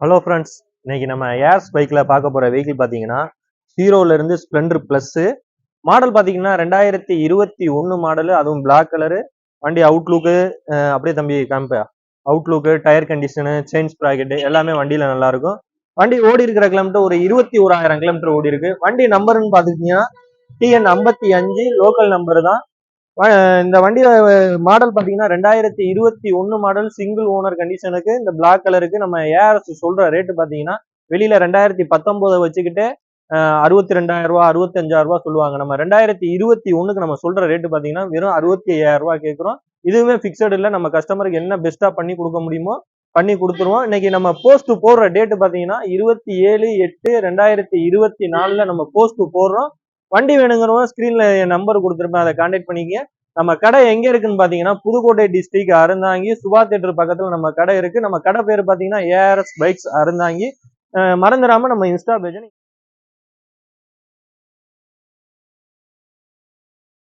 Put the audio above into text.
Hello friends, இன்னைக்கு நம்ம airs பைக்ல பார்க்க போற வெஹிக்கிள் பார்த்தீங்கன்னா ஹீரோல இருந்து ஸ்ப்ளெண்டர் பிளஸ் மாடல் பார்த்தீங்கன்னா 2021 மாடல், அதுவும் பிளாக் கலரு. வண்டி அவுட்லுக்கு அப்படியே தம்பி காமிப்பா. Outlook, tyre condition, chain sprocket எல்லாமே வண்டியில நல்லா இருக்கும். வண்டி ஓடி இருக்கிற கிலோமீட்டர் ஒரு 21,000 கிலோமீட்டர் ஓடி இருக்கு. வண்டி நம்பர்னு பார்த்துக்கிட்டீங்கன்னா TN 55 லோக்கல் நம்பர் தான். இந்த வண்டியோட மாடல் பாத்தீங்கன்னா 2021 மாடல், சிங்கிள் ஓனர் கண்டிஷனுக்கு. இந்த பிளாக் கலருக்கு நம்ம ஏஆர்எஸ் சொல்ற ரேட்டு பாத்தீங்கன்னா வெளியில 2019 வச்சுக்கிட்டு 62,000 ரூபாய் 65,000 ரூபாய் சொல்லுவாங்க. நம்ம 2021க்கு நம்ம சொல்ற ரேட்டு பாத்தீங்கன்னா வெறும் 65,000 ரூபாய் கேட்கிறோம். இதுவுமே பிக்சட் இல்ல, நம்ம கஸ்டமருக்கு என்ன பெஸ்டா பண்ணி கொடுக்க முடியுமோ பண்ணி கொடுத்துருவோம். இன்னைக்கு நம்ம போஸ்ட் போடுற டேட்டு பாத்தீங்கன்னா 27/8/2024 நம்ம போஸ்ட் போடுறோம். வண்டி வேணுங்கிறவங்க ஸ்கிரீன்ல என் நம்பர் கொடுத்துருப்பேன், அதை கான்டாக்ட் பண்ணிக்க. நம்ம கடை எங்க இருக்குன்னு பாத்தீங்கன்னா புதுக்கோட்டை டிஸ்ட்ரிக்ட் அறந்தாங்கி சுபா தியேட்டர் பக்கத்துல நம்ம கடை இருக்கு. நம்ம கடை பேர் பாத்தீங்கன்னா ஏஆர்எஸ் பைக்ஸ் அறந்தாங்கி. மறந்துடாம நம்ம இன்ஸ்டா பேஜ்